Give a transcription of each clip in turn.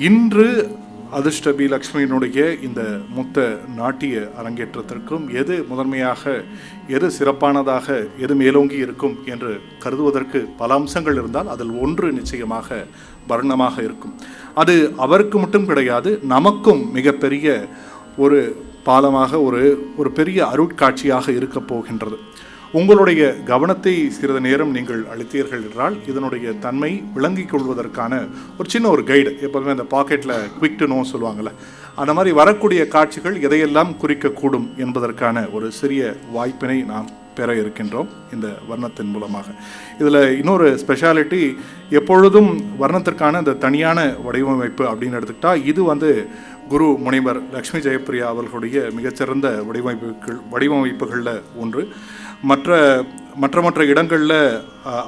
இன்று அதிர்ஷ்டபி லக்ஷ்மியினுடைய இந்த மொத்த நாட்டிய அரங்கேற்றத்திற்கும் எது முதன்மையாக, எது சிறப்பானதாக, எது மேலோங்கி இருக்கும் என்று கருதுவதற்கு பல அம்சங்கள் இருந்தால் அதில் ஒன்று நிச்சயமாக வர்ணமாக இருக்கும். அது அவருக்கு மட்டும் கிடையாது, நமக்கும் மிகப்பெரிய ஒரு பாலமாக, ஒரு பெரிய அருட்காட்சியாக இருக்க போகின்றது. உங்களுடைய கவனத்தை சிறிது நேரம் நீங்கள் அளித்தீர்கள் என்றால் இதனுடைய தன்மை விளங்கிக் கொள்வதற்கான ஒரு சின்ன ஒரு கைடு. எப்போதுமே அந்த பாக்கெட்டில் குவிக் டு நோ சொல்லுவாங்கள்ல, அந்த மாதிரி வரக்கூடிய காட்சிகள் எதையெல்லாம் குறிக்கக்கூடும் என்பதற்கான ஒரு சிறிய வாய்ப்பினை நாம் பெற இருக்கின்றோம் இந்த வர்ணத்தின் மூலமாக. இதில் இன்னொரு ஸ்பெஷாலிட்டி, எப்பொழுதும் வர்ணத்திற்கான இந்த தனியான வடிவமைப்பு அப்படின்னு எடுத்துக்கிட்டால் இது குரு முனைவர் லக்ஷ்மி ஜெயப்பிரியா அவர்களுடைய மிகச்சிறந்த வடிவமைப்புகளில் ஒன்று. மற்ற இடங்களில்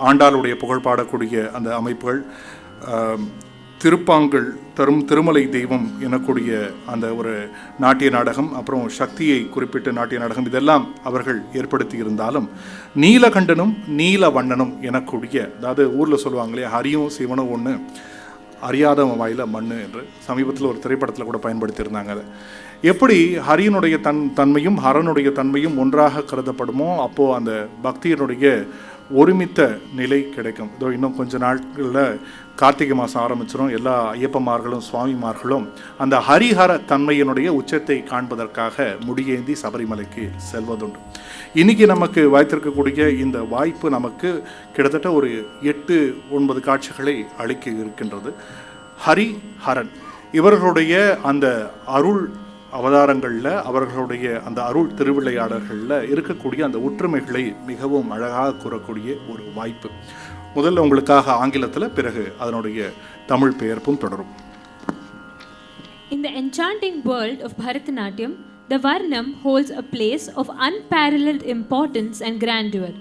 ஆண்டாளுடைய புகழ் பாடக்கூடிய அந்த அமைப்புகள், திருப்பாங்கள் தரும் திருமலை தெய்வம் எனக்கூடிய அந்த ஒரு நாட்டிய நாடகம், அப்புறம் சக்தியை குறிப்பிட்ட நாட்டிய நாடகம், இதெல்லாம் அவர்கள் ஏற்படுத்தி இருந்தாலும் நீலகண்டனும் நீலவண்ணனும் எனக்கூடிய, அதாவது ஊரில் சொல்லுவாங்களே ஹரியும் சிவனும் ஒன்று, அறியாத வாயில மண்ணு என்று சமீபத்தில் ஒரு திரைப்படத்தில் கூட பயன்படுத்தியிருந்தாங்க. அதை எப்படி ஹரியினுடைய தன்மையும் ஹரனுடைய தன்மையும் ஒன்றாக கருதப்படுமோ அப்போது அந்த பக்தியினுடைய ஒருமித்த நிலை கிடைக்கும். இதோ இன்னும் கொஞ்ச நாட்களில் கார்த்திகை மாதம் ஆரம்பிச்சிடும். எல்லா ஐயப்பமார்களும் சுவாமிமார்களும் அந்த ஹரிஹர தன்மையினுடைய உச்சத்தை காண்பதற்காக முடியேந்தி சபரிமலைக்கு செல்வதுண்டு. இன்றைக்கி நமக்கு வாய்த்திருக்கக்கூடிய இந்த வாய்ப்பு நமக்கு கிட்டத்தட்ட ஒரு 8-9 காட்சிகளை அளிக்க இருக்கின்றது. ஹரிஹரன் இவர்களுடைய அந்த அருள் அவதாரங்களில், அவர்களுடைய அந்த அருள் திருவிளையாடல்களில் இருக்கக்கூடிய அந்த ஒற்றுமைகளை மிகவும் அழகாக கூறக்கூடிய ஒரு வாய்ப்பு. முதல்ல உங்களுக்காக ஆங்கிலத்தில், பிறகு அதனுடைய தமிழ் பெயர்ப்பும் தொடரும். In the enchanting world of Bharatanatyam, the Varnam holds a place of unparalleled importance and grandeur.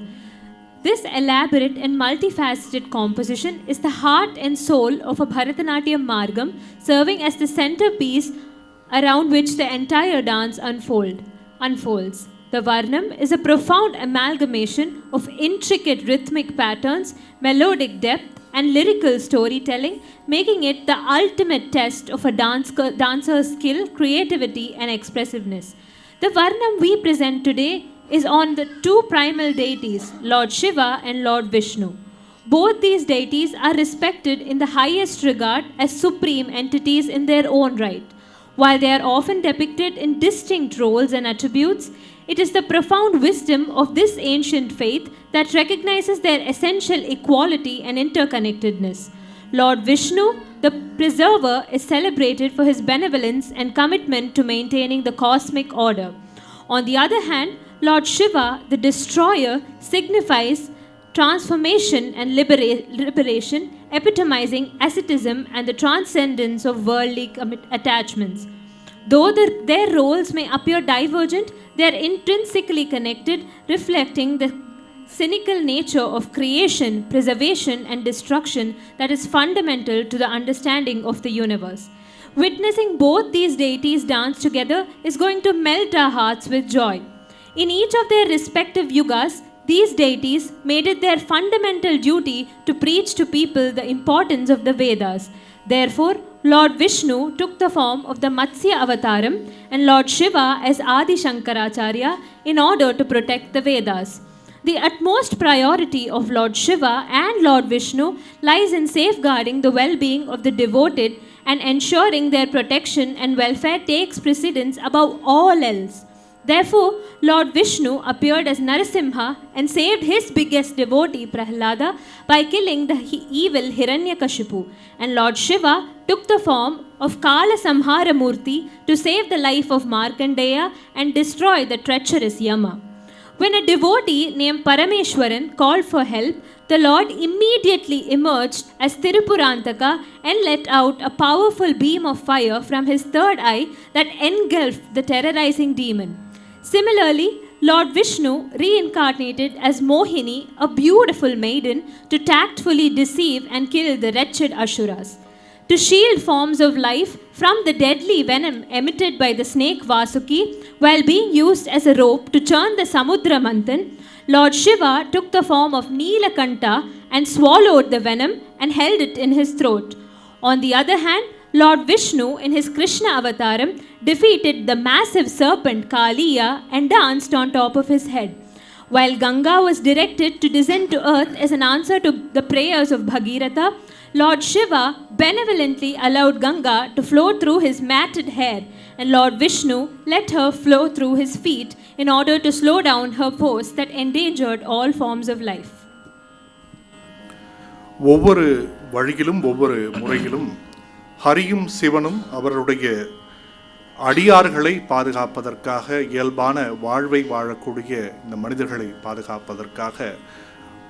This elaborate and multifaceted composition is the heart and soul of a Bharatanatyam margam, serving as the centerpiece around which the entire dance unfolds. The Varnam is a profound amalgamation of intricate rhythmic patterns, melodic depth, and lyrical storytelling, making it the ultimate test of a dancer's skill, creativity, and expressiveness. The Varnam we present today is on the two primal deities, Lord Shiva and Lord Vishnu. Both these deities are respected in the highest regard as supreme entities in their own right. While they are often depicted in distinct roles and attributes, it is the profound wisdom of this ancient faith that recognizes their essential equality and interconnectedness. Lord Vishnu, the preserver, is celebrated for his benevolence and commitment to maintaining the cosmic order. On the other hand, Lord Shiva, the destroyer, signifies transformation and liberation, epitomizing asceticism and the transcendence of worldly attachments. Though their roles may appear divergent, they are intrinsically connected, reflecting the cynical nature of creation, preservation, and destruction that is fundamental to the understanding of the universe. Witnessing both these deities dance together is going to melt our hearts with joy. In each of their respective yugas, these deities made it their fundamental duty to preach to people the importance of the Vedas. Therefore, Lord Vishnu took the form of the Matsya Avataram and Lord Shiva as Adi Shankaracharya in order to protect the Vedas. The utmost priority of Lord Shiva and Lord Vishnu lies in safeguarding the well-being of the devoted and ensuring their protection and welfare takes precedence above all else. Therefore, Lord Vishnu appeared as Narasimha and saved his biggest devotee Prahlada by killing the evil Hiranyakashipu, and Lord Shiva took the form of Kala Samhara Murti to save the life of Markandeya and destroy the treacherous Yama. When a devotee named Parameshwaran called for help, the Lord immediately emerged as Tirupurantaka and let out a powerful beam of fire from his third eye that engulfed the terrorizing demon. Similarly, Lord Vishnu reincarnated as Mohini, a beautiful maiden, to tactfully deceive and kill the wretched Asuras. To shield forms of life from the deadly venom emitted by the snake Vasuki while being used as a rope to churn the Samudra Manthan, Lord Shiva took the form of Neelakanta and swallowed the venom and held it in his throat. On the other hand, Lord Vishnu, in his Krishna avataram, defeated the massive serpent Kaliya and danced on top of his head. While Ganga was directed to descend to earth as an answer to the prayers of Bhagiratha, Lord Shiva benevolently allowed Ganga to flow through his matted hair, and Lord Vishnu let her flow through his feet in order to slow down her force that endangered all forms of life. ஒவ்வொரு வழியிலும் ஒவ்வொரு முறையிலும் ஹரியும் சிவனும் அவருடைய அடியார்களை பாதுகாப்பதற்காக, இயல்பான வாழ்வை வாழக்கூடிய இந்த மனிதர்களை பாதுகாப்பதற்காக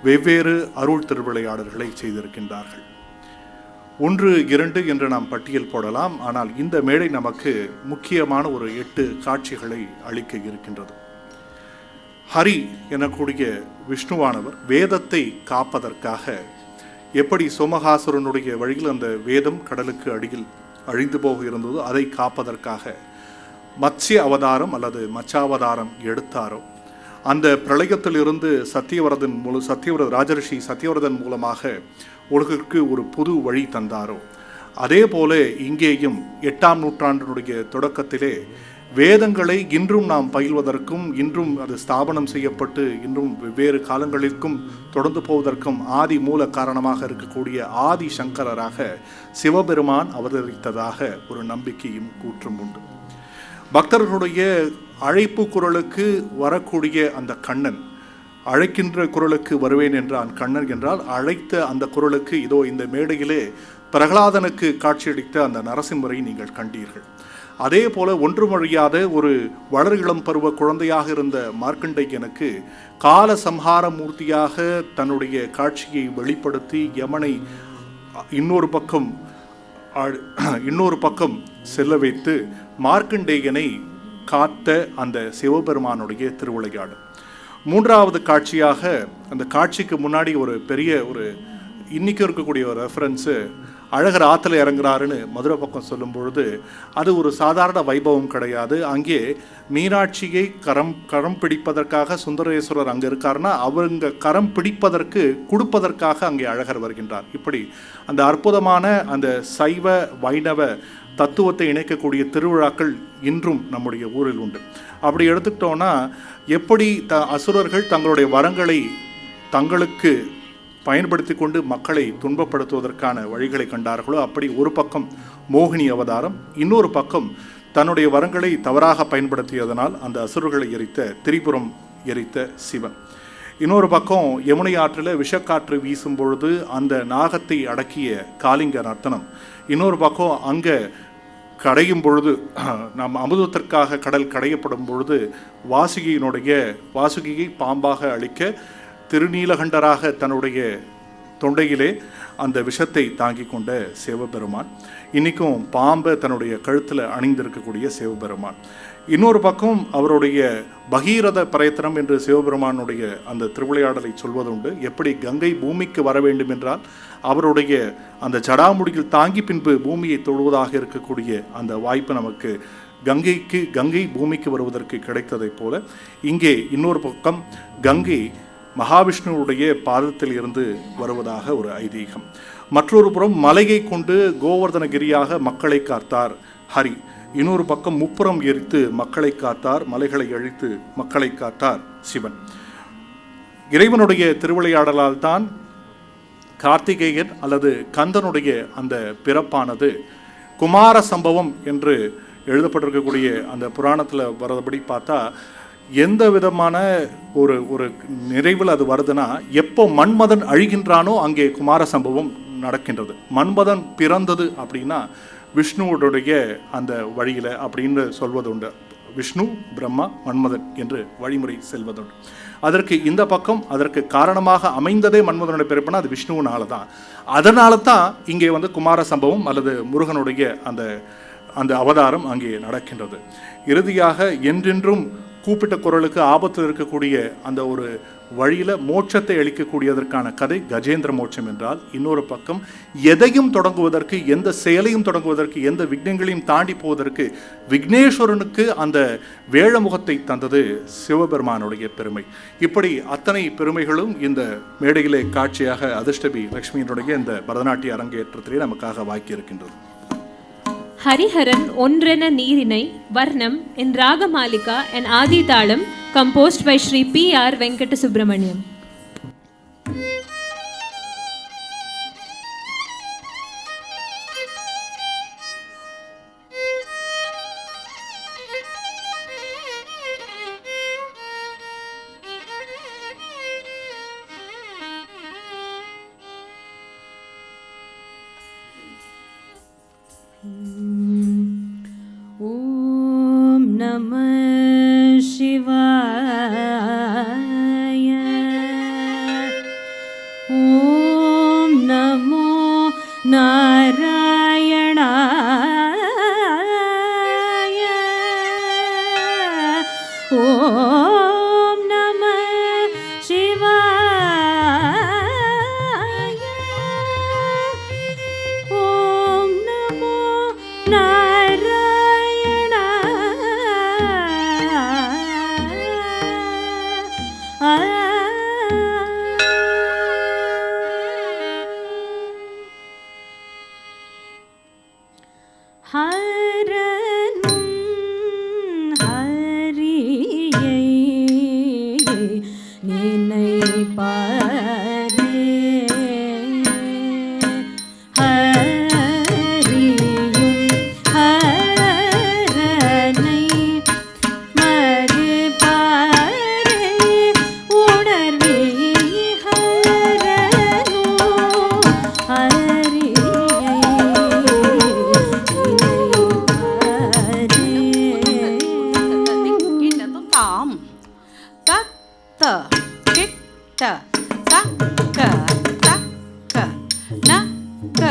வெவ்வேறு அருள் திருவிளையாடல்களை செய்திருக்கின்றார்கள். 1, 2 என்று நாம் பட்டியல் போடலாம். ஆனால் இந்த மேடை நமக்கு முக்கியமான ஒரு 8 காட்சிகளை அளிக்க இருக்கின்றது. ஹரி எனக்கூடிய விஷ்ணுவானவர் வேதத்தை காப்பதற்காக எப்படி சோமகாசுரனுடைய வழியில் அந்த வேதம் கடலுக்கு அடியில் அழிந்து போக இருந்ததோ அதை காப்பதற்காக மத்ஸ்ய அவதாரம் அல்லது மச்சாவதாரம் எடுத்தாரோ, அந்த பிரளயத்திலிருந்து சத்தியவரத ராஜரிஷி சத்தியவரதன் மூலமாக உலகிற்கு ஒரு புது வழி தந்தாரோ, அதே போல இங்கேயும் 8ஆம் நூற்றாண்டினுடைய தொடக்கத்திலே வேதங்களை இன்றும் நாம் பயில்வதற்கும், இன்றும் அது ஸ்தாபனம் செய்யப்பட்டு இன்றும் வெவ்வேறு காலங்களிற்கும் தொடர்ந்து போவதற்கும் ஆதி மூல காரணமாக இருக்கக்கூடிய ஆதி சங்கரராக சிவபெருமான் அவதரித்ததாக ஒரு நம்பிக்கையும் கூற்றும் உண்டு. பக்தர்களுடைய அழைப்பு குரலுக்கு வரக்கூடிய அந்த கண்ணன், அழைக்கின்ற குரலுக்கு வருவேன் என்றான் கண்ணன் என்றால், அழைத்த அந்த குரலுக்கு இதோ இந்த மேடையிலே பிரகலாதனுக்கு காட்சியளித்த அந்த நரசிம்மரை நீங்கள் கண்டீர்கள். அதே போல ஒன்றுமொழியாத ஒரு வளர் இளம் பருவ குழந்தையாக இருந்த மார்க்கண்டேயனுக்கு கால சம்ஹார மூர்த்தியாக தன்னுடைய காட்சியை வெளிப்படுத்தி யமனை இன்னொரு பக்கம் செல்ல வைத்து மார்க்கண்டேயனை காத்த அந்த சிவபெருமானுடைய திருவிளையாடல். 3வது காட்சியாக, அந்த காட்சிக்கு முன்னாடி ஒரு பெரிய ஒரு இன்னைக்கு இருக்கக்கூடிய ஒரு ரெஃபரன்ஸு, அழகர் ஆற்றுல இறங்குறாருன்னு மதுரை பக்கம் சொல்லும் பொழுது அது ஒரு சாதாரண வைபவம் கிடையாது. அங்கே மீனாட்சியை கரம் பிடிப்பதற்காக சுந்தரேஸ்வரர் அங்கே இருக்காருன்னா அவங்க கரம் பிடிப்பதற்கு கொடுப்பதற்காக அங்கே அழகர் வருகின்றார். இப்படி அந்த அற்புதமான அந்த சைவ வைணவ தத்துவத்தை இணைக்கக்கூடிய திருவிழாக்கள் இன்றும் நம்முடைய ஊரில் உண்டு. அப்படி எடுத்துக்கிட்டோன்னா, எப்படி அசுரர்கள் தங்களுடைய வரங்களை தங்களுக்கு பயன்படுத்தி கொண்டு மக்களை துன்பப்படுத்துவதற்கான வழிகளை கண்டார்களோ, அப்படி ஒரு பக்கம் மோகினி அவதாரம், இன்னொரு பக்கம் தன்னுடைய வரங்களை தவறாக பயன்படுத்தியதனால் அந்த அசுரர்களை எரித்த திரிபுரம் எரித்த சிவன். இன்னொரு பக்கம் யமுனை ஆற்றில் விஷக்காற்று வீசும் பொழுது அந்த நாகத்தை அடக்கிய காளிங்க நர்த்தனம். இன்னொரு பக்கம் அங்கே கடையும் பொழுது, நம் அமுதத்திற்காக கடல் கடையப்படும் பொழுது வாசுகியை பாம்பாக அழிக்க திருநீலகண்டராக தன்னுடைய தொண்டையிலே அந்த விஷத்தை தாங்கி கொண்ட சிவபெருமான். இன்றைக்கும் பாம்பை தன்னுடைய கழுத்தில் அணிந்திருக்கக்கூடிய சிவபெருமான். இன்னொரு பக்கம் அவருடைய பகீரத பிரயத்தனம் என்று சிவபெருமானுடைய அந்த திருவிளையாடலை சொல்வதுண்டு. எப்படி கங்கை பூமிக்கு வர வேண்டும் என்றால் அவருடைய அந்த ஜடாமுடியில் தாங்கி பின்பு பூமியை தொழுவதாக இருக்கக்கூடிய அந்த வாய்ப்பு நமக்கு கங்கை பூமிக்கு வருவதற்கு கிடைத்ததைப் போல இங்கே இன்னொரு பக்கம் கங்கை மகாவிஷ்ணுவுடைய பாதத்தில் இருந்து வருவதாக ஒரு ஐதீகம். மற்றொரு புறம் மலையை கொண்டு கோவர்தனகிரியாக மக்களை காத்தார் ஹரி. இன்னொரு பக்கம் முப்புறம் எரித்து மக்களை காத்தார், மலைகளை அழித்து மக்களை காத்தார் சிவன். இறைவனுடைய திருவிளையாடலால் தான் கார்த்திகேயன் அல்லது கந்தனுடைய அந்த பிறப்பானது குமார சம்பவம் என்று எழுதப்பட்டிருக்கக்கூடிய அந்த புராணத்தில் வரபடி பார்த்தா எந்த விதமான ஒரு நிறைவில் அது வருதுன்னா, எப்போ மன்மதன் அழிகின்றானோ அங்கே குமார சம்பவம் நடக்கின்றது. மன்மதன் பிறந்தது அப்படின்னா விஷ்ணுவுடைய அந்த வழியில் அப்படின்னு சொல்வதுண்டு. விஷ்ணு, பிரம்மா, மன்மதன் என்று வழிமுறை செல்வதுண்டு. அதற்கு இந்த பக்கம் அதற்கு காரணமாக அமைந்ததே மன்மதனுடைய பிறப்புனா அது விஷ்ணுவினால தான். அதனால தான் இங்கே குமார சம்பவம் அல்லது முருகனுடைய அந்த அவதாரம் அங்கே நடக்கின்றது. இறுதியாக என்றென்றும் கூப்பிட்ட குரலுக்கு ஆபத்தில் இருக்கக்கூடிய அந்த ஒரு வழியில் மோட்சத்தை அளிக்கக்கூடியதற்கான கதை கஜேந்திர மோட்சம் என்றால், இன்னொரு பக்கம் எதையும் தொடங்குவதற்கு, எந்த செயலையும் தொடங்குவதற்கு, எந்த விக்னங்களையும் தாண்டி போவதற்கு விக்னேஸ்வரனுக்கு அந்த வேழமுகத்தை தந்தது சிவபெருமானுடைய பெருமை. இப்படி அத்தனை பெருமைகளும் இந்த மேடையிலே காட்சியாக அதிர்ஷ்டபி லக்ஷ்மியினுடைய இந்த பரதநாட்டிய அரங்கேற்றத்திலே நமக்காக வாக்கி இருக்கின்றது. ஹரிஹரன் ஒன்றென நீரினை வர்ணம் in Ragamalika and Adi Thalam composed by Sri P.R. Venkata Subramaniam. Om Namah Shivaya. Om Namo Narayanaya. Om Namah Shivaya. Om Namo ஹரனும் ஹரியை நினைப்பாரே ஹரியும் ஹரனை மறுபாரே உணர்வே ஹரனோ ஹரியை தாம் தத்த கிட்ட தக்க தக்க நக்க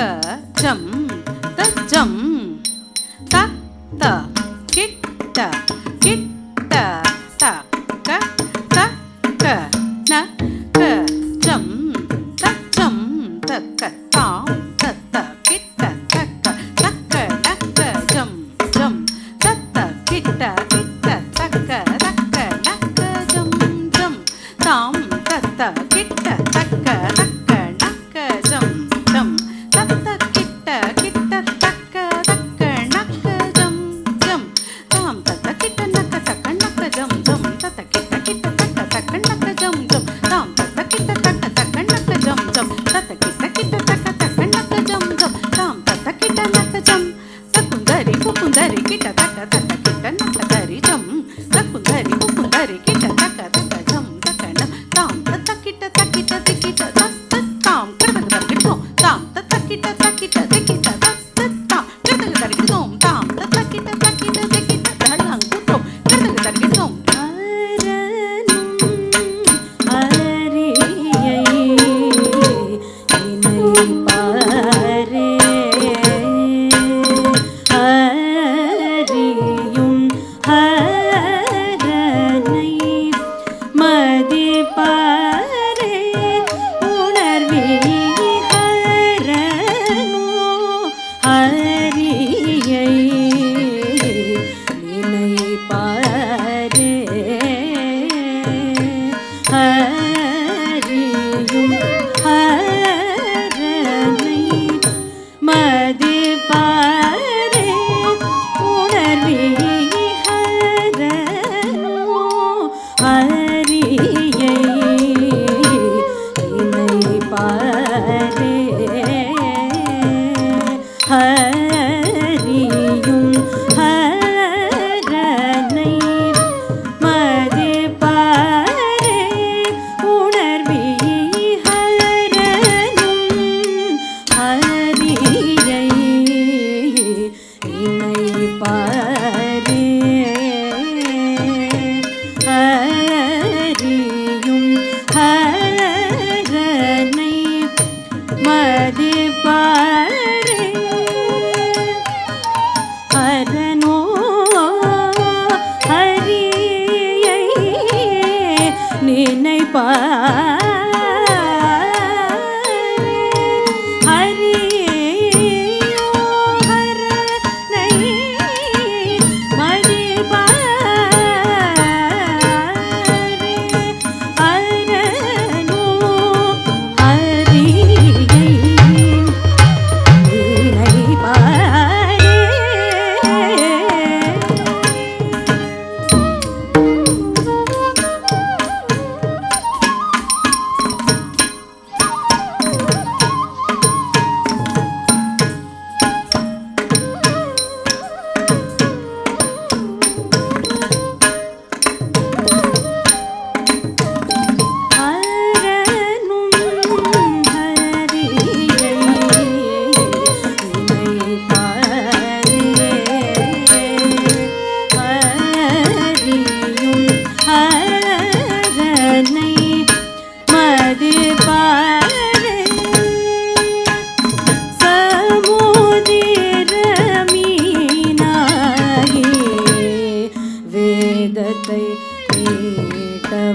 ஜம் தஜம் தத்த கிட்ட கிட்ட தக்க தக்க நக்க ஜம் தஜம் தக்க தாம் தத்த கிட்ட தக்க தக்க நக்க ஜம் ஜம் தத்த கிட்ட கிட்ட தக்க தக்க நக்க ஜம் ஜம் தாம் தத்த கிட்ட தக்க தக்க நக்க ஜம் ஜம் தத்த கிட்ட கிட்ட தக்க தக்க நக்க ஜம் ஜம் தாம் தத்த கிட்ட நக்க தக்க நக்க ஜம் ஜம் தத்த கிட்ட கிட்ட தக்க தக்க நக்க ஜம் ஜம் தாம் தத்த கிட்ட தக்க தக்க நக்க ஜம் ஜம் தத்த கிட்ட கிட்ட தக்க தக்க நக்க ஜம் ஜம் தாம் தத்த கிட்ட நக்க ஜம் தக்குந்தரி புக்குந்தரி கிட்ட தக்க தக்க கிட்ட நக்க தரி ஜம் தக்குந்தரி புக்குந்தரி கிட்ட தக்க தக்க ஜம் தக்க நம் தாம் தத்த கிட்ட தக்கிட்ட திக்கிட்ட தத்த தாம் கிடக்கு தக்கிட்டோம் தாம் தத்த கிட்ட தக்கிட்ட திக்கிட்ட தத்த தாம் கிடக்கு தக்கிட்டோம் தாம் தத்த கிட்ட தக்கிட்ட திக்கிட்ட தடலாம் குட்டோம் கிடக்கு தக்கிட்டோம் ஹரனும் ஹரியை நினைப்பாரே ஹரியும் ஹரனை மதிப்பாரே உணர்வே ஹரனோ ஹரியை நினைப்பாரே ஹரியும் ஹரனை மதிப்பாரே உணர்வே ஹரனோ ஹரியை நினைப்பாரே ஹரியும்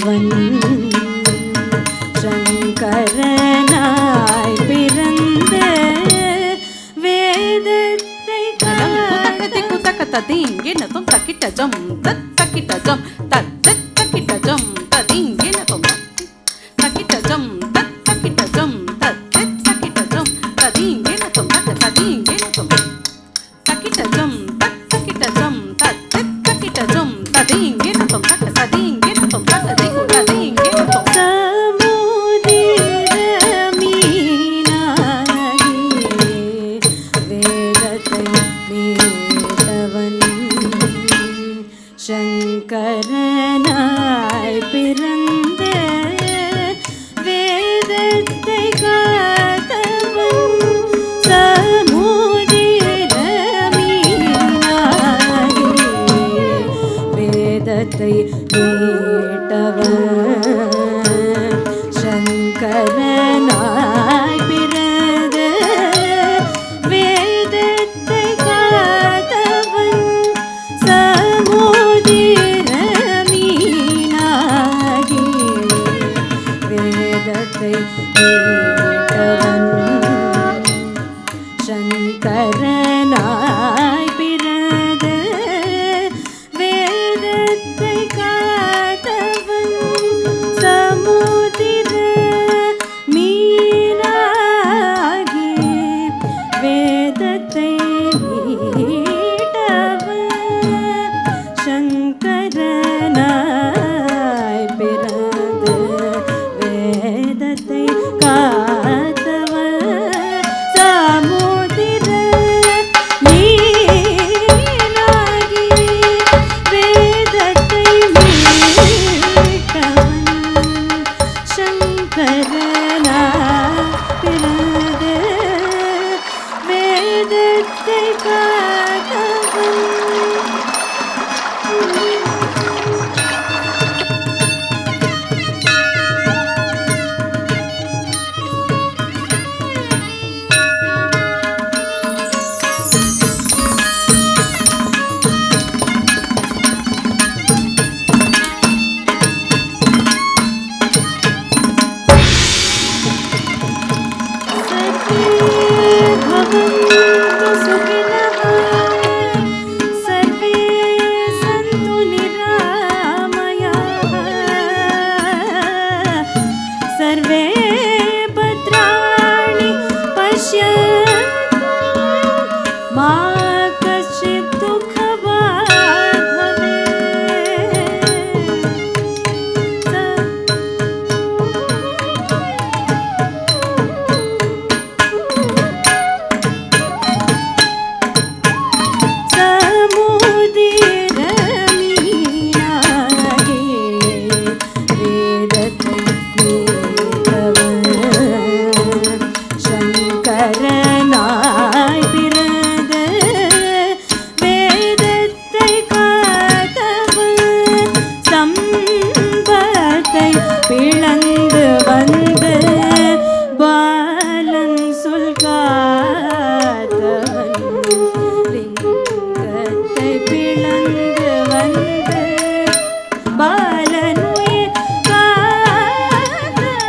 மீட்டவன் சங்கரனாய் பிறந்த வேதத்தை ததிங்கினதும் தக்கிட்டஜம் தக்கிட்டஜம் தக்கிட்டஜம் ததிங்கினதும் தக்கிட்டஜம் தக்கிட்டஜம் தக்கிட்டஜம் ததிங்கினதும் ததிங்கினதும் தக்கிட்டஜம் தக்கிட்டஜம் தக்கிட்டஜம் ததிங்கினதும் ததிங்கினதும் ததிங்கினதும் சமுதிர மீனாகி வேதத்தை மீட்டவன் சங்கரனாய் பிறந்த வேதத்தை காத்தவன் சமுதிர மீனாகி வேதத்தை மீட்டவன் சங்கரனாய் பிறந்த வேதத்தை காத்தவன் சமுதிர மீனாகி வேதத்தை மீட்டவன் சங்கரனாய் பிறந்த வேதத்தை காத்தவன் சமுதிர மீனாகி வேதத்தை மீட்டவன் சங்கரனாய் பிறந்த வேதத்தை காத்தவன் சமுதிர மீனாகி வேதத்தை மீட்டவன் சங்கரனாய் பிறந்த வேதத்தை காத்தவன் सर्वे सन्तु निरामयाः सर्वे भद्राणि पश्यन्तु मा कश्चित् दुःखभाग् சமுதிர மீனாகி வேதத்தை மீட்டவன் சங்கரனாய் பிறந்த வேதத்தை காத்தவன் சம்பத்தை பிளந்து வந்து பாலன் சொல் காத்தவன் லிங்கத்தை பிளந்து வந்து பாலனுயிர் காத்தவன்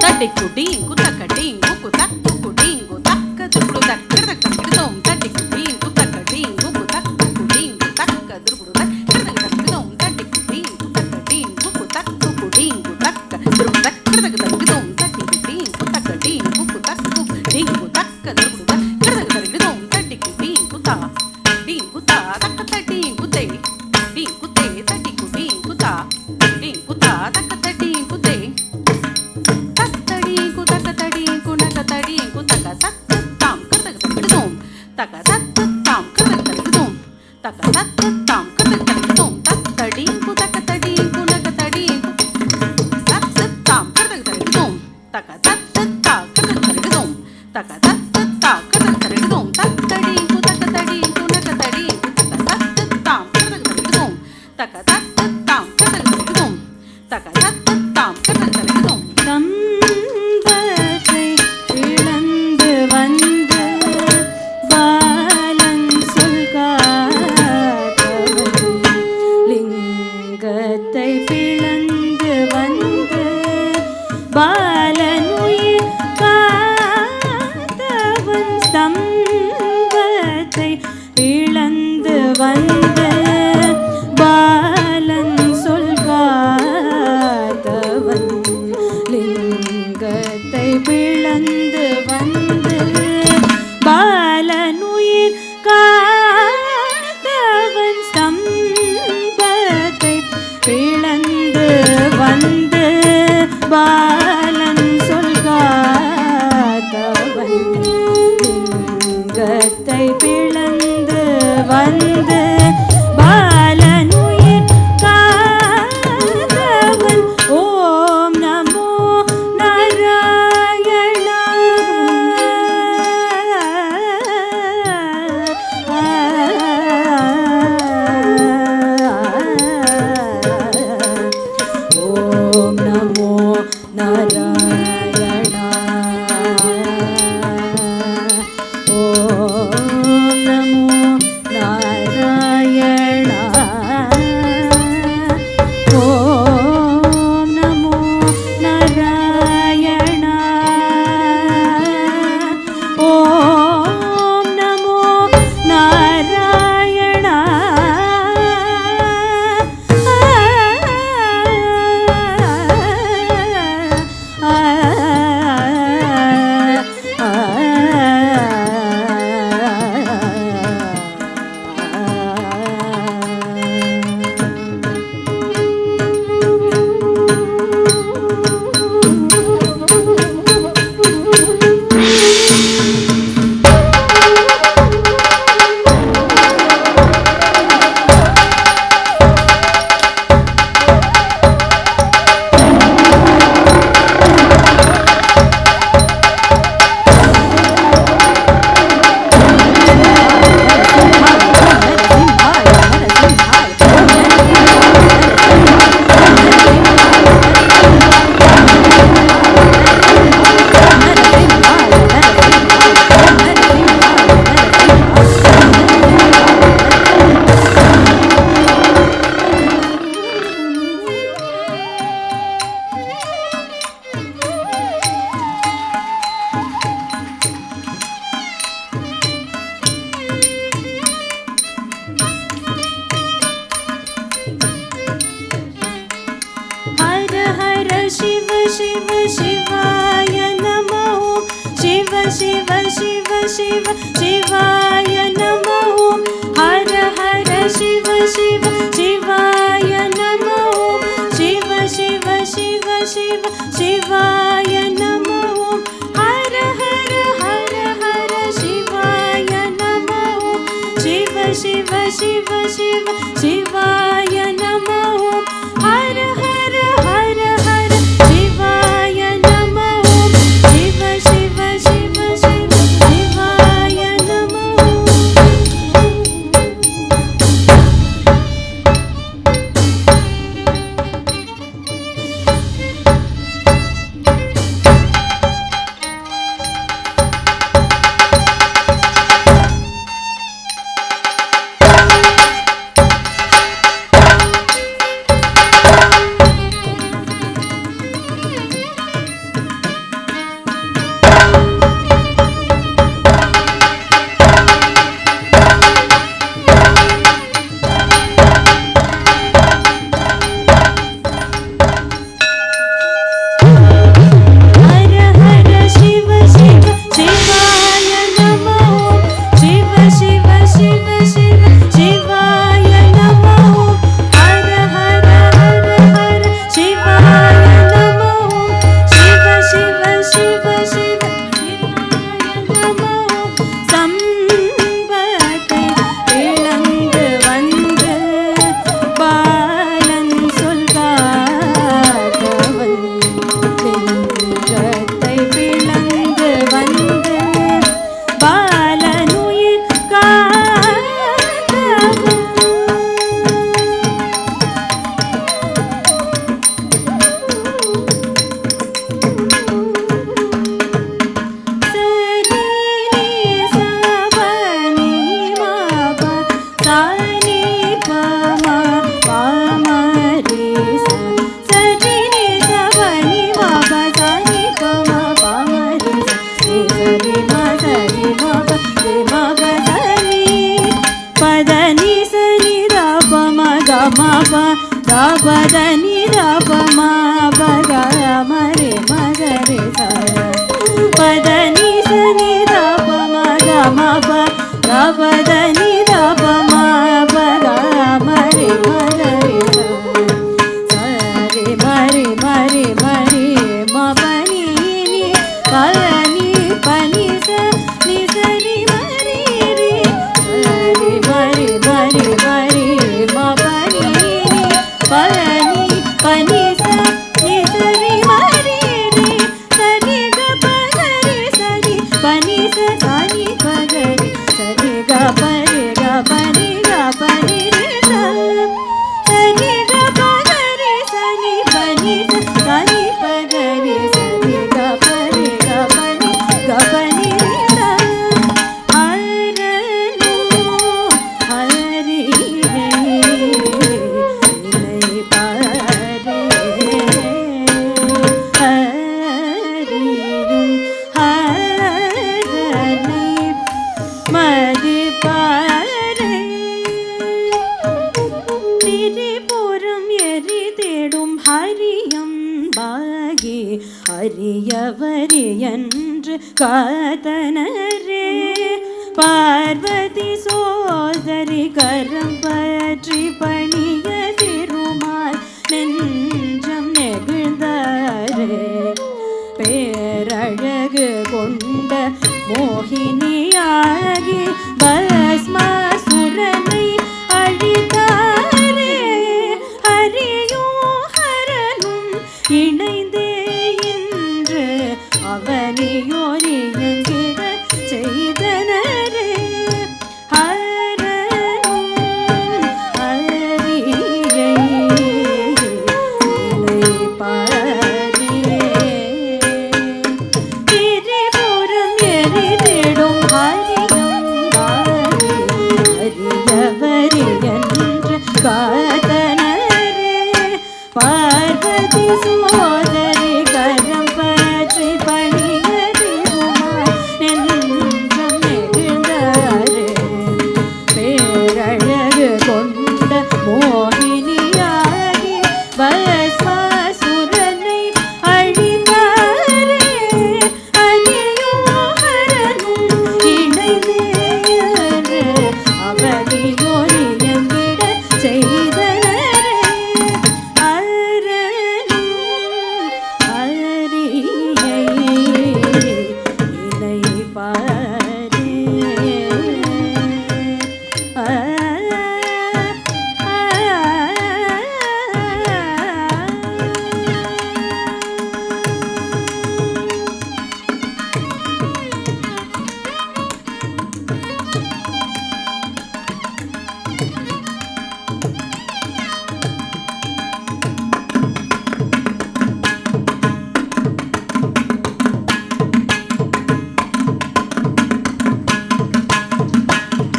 தட்டிக்குடிங்கு தக்கடிங்கு குதக்குடிங்கு தக்கதுகுடு தக்கதக்கதும் தட்டிக்குடிங்கு தக்கடிங்கு குதக்குடிங்கு தக்கதுகுடு தக்கதக்கதும் தட்டிக்குடிங்கு தக்கடிங்கு குதக்குடிங்கு தக்கதுகுடு தக்கதக்கதும் தட்டிக்குடிங்கு தக்கடிங்கு குதக்குடிங்கு தக்கதுகுடு தக்கதக்கதும் தட்டிக்குடிங்கு தா டிங்கு தா தக்கதடிங்கு தே டிங்கு தே தட்டிக்குடிங்கு தா டிங்கு தா தக்கதடிங்கு தே தத்தடிங்கு தக்கதடிங்கு நக்கதடிங்கு தக்க தத்தத்தாம் கதகதகதம் தக்க தத்தத்தாம் கதகதகதம் தக்க தத்தத்தாம் கதகதகதம் தத்தடிங்கு தக்கதடிங்கு நக்கதடிங்கு தத்தத்தாம் கதகதகதம் தக்க தத்தத்தா கதகதகதம் தக்க தத்தத்தா கதகதகதம் தத்தடிங்கு தக்கதடிங்கு நக்கதடிங்கு தக்க தத்தத்தாம் கதகதகதம் தக்க தத்தத்தாம் கதகதகதம் தக்க தத்தத்தாம் கதகதகதம் சம்பத்தை பிளந்து வந்து பாலன் சொல் காத்தவன் வந்து பாலனுயிர் காத்தவன். ஓம் நமோ நாராயணா. ஓம் நமோ நாராயணா. ஓம் நமோ நாராயணா. ஓம் நமோ நாராயணா. ஓம் நமோ நாராயணா. हर हर शिव शिव शिवाय नमो. शिव शिव शिव शिव शिवाय नमो. हर हर शिव शिव शिवाय नमो. शिव शिव शिव शिव शिवाय नमो. हर हर हर हर शिवाय नमो. शिव शिव शिव शिव शिवाय नमो. हर हर हर हर शिवाय नमो. शिव शिव शिव शिव शिवाय नमो. దని రప మా పగ మరే మగరే సర పదని సని రప మగ మా ప దని రప మా పగ మరే మగరే సరే మరే మరే మరే మా పని ని పని పని స ని సరి మరే రే సరే మరే காத்தனரே பார்வதி சோதரி கரம் பற்றி பணிய திருமால் நெஞ்சம் நெகிழ்ந்தாரே பேரழகு கொண்ட மோகினியாகி பஸ்மாசுரனை அழித்தாரே ஹரியும் ஹரனும் இணைந்தே இன்று அவனியோரியங்கிட செய்தனரே ஹரனும் ஹரியை இணைப்பாரே திரிபுரம் எரிதிடும் ஹரியும் ஹரியவரி என்று காத்தனரே பார்வதி சோதரி கரம் பற்றி பணிய திருமால் நெஞ்சம் நெகிழ்ந்தாரே பேரழகு கொண்ட மோகினியாகி பஸ்மாசுரனை அழித்தாரே அலியும் ஹரனும் இணைந்தே அவனியோரியங்கிட செய்தனரே ஹரனும் ஹரியை இணைப்பாரே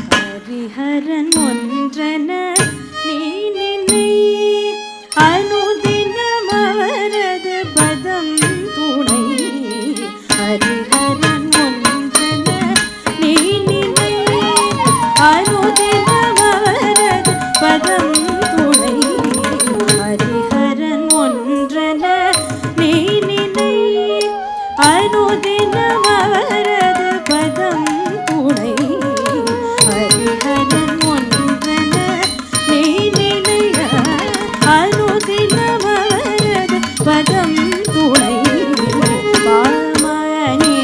ஹரிஹரன் ஒன்றென நீ நினை அனுதினம் அவரது பதம் துணை ஹரிஹரன் ஒன்றென நீ நினை அனுதினம் அவரது பதம் துணை ஹரிஹரன் ஒன்றென நீ நினை அனுதினம் அவரது பதம் துணை ஹரிஹரன் ஒன்றென நீ நினைய அனுதினம் அவரது பதம் துணை பாமணி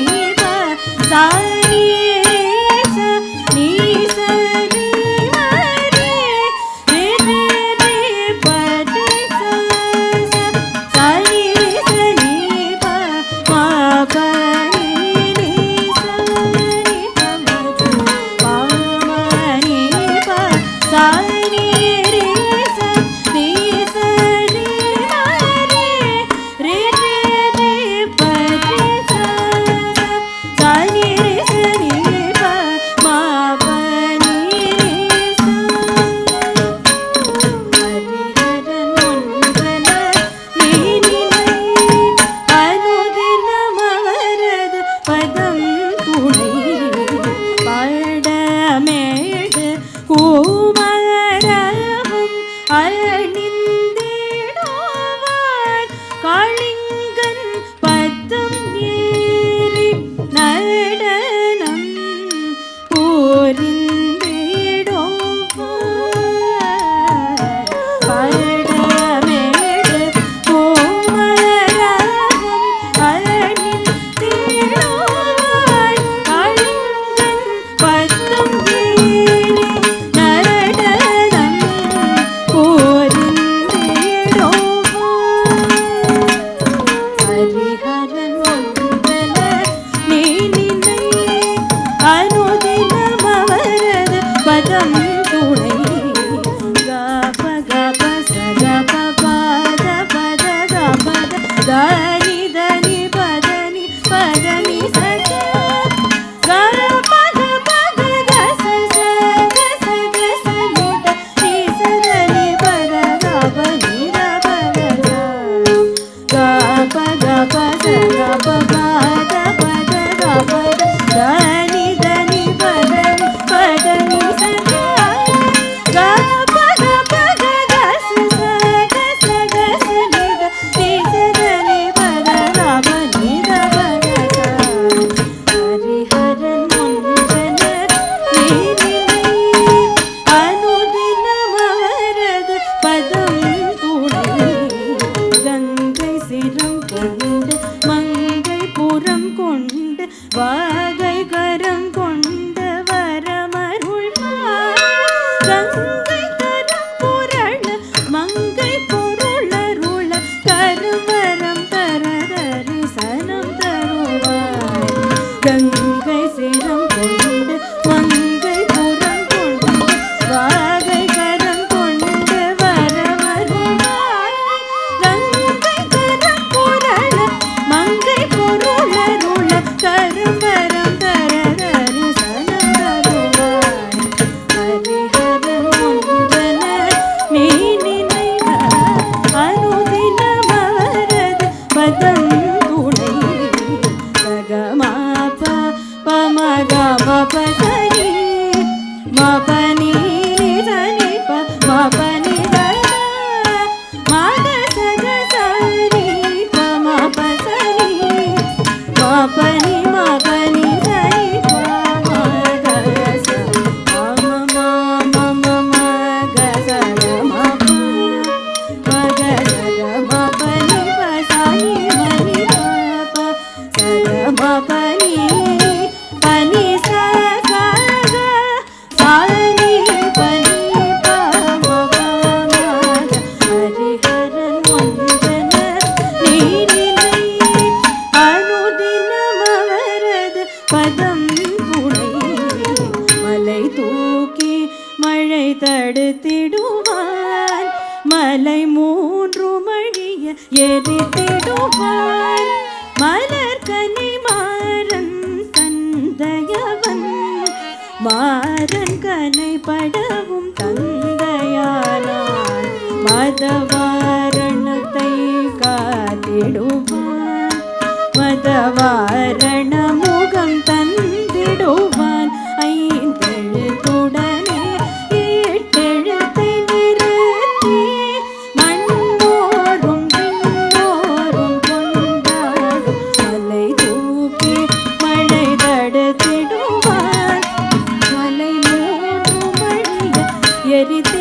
சாரி நீ சரி மரி ரே ரே பதி சரி சரி பாபரி நீ சரி பாமணி சாரி ரே நீ சரி மரி ரே ரே பதி சரி சரி பாபரி ஹரிஹரன் ஒன்றென நீ நினை அனுதினம் அவரது பதம் துணை பாடமேடு கூமரவும் அணிந்திடுவான் காளிங்கன் பதம் ஏறி நடனம் புரிந்திடுவான் பாடமேடு கூமரவும் அணிந்திடுவான் காளிங்கன் பதம் ஏறி நடனம் புரிந்திடுவான் ஹரிஹரன் ஒன்றென நீ நினை அனுதினம் அவரது பதம் துணை கப கப சக பத பத கபத தனி தனி பதனி பதனி சக கப கப கச சக சக சனித நீ சதனி பத கப நித பத கப கப சக பத பத கபத தனி தனி பதனி பதனி சக கங்கை தரம் புரள மங்கை பொருளருள கருவரம் தரதரி சனம் தருவாய் கங்கை சிரம் கொண்டு மங்கை புறம் கொண்டு வாகை கரம் கொண்டு வர வருவாய் கங்கை தரம் புரள மங்கை பொருளருள கருவரம் தரதரி சனம் தருவாய் ஹரிஹரன் ஒன்றன நீ நினைவ அனுதினம் அவரது பதம் துணை சகமாப பமகமபசனி மபனி நிதனி மபனி தத மத சக சரி பமபசனி மபனி மபனி சரி பமகச மம மம மகசக மப மகசக மபனி பசனி மணி பப சக மபனி பனி சக சானி பனி பம ஹரிஹரன் ஒன்றன நீ நினை அனுதினம் அவரது பதம் துணை மலை தூக்கி மழை தடுத்திடுவான் மலை மூன்று மழிய எரித்திடுவான் மலர் கனி மாறன் தந்தையவன் மாறன் கனை படவும் தந்தையானான் மதவாரணத்தை காத்திடுவான் மதவாரண முகம் தந்திடுவான் ஐந்தெழுத்துடனே எட்டெழுத்தை நிறுத்தி மண்ணோரும் விண்ணோரும் கொண்டாடும் மலை தூக்கி மழை தடுத்திடுவான் மலை மூன்று மழிய எரித்து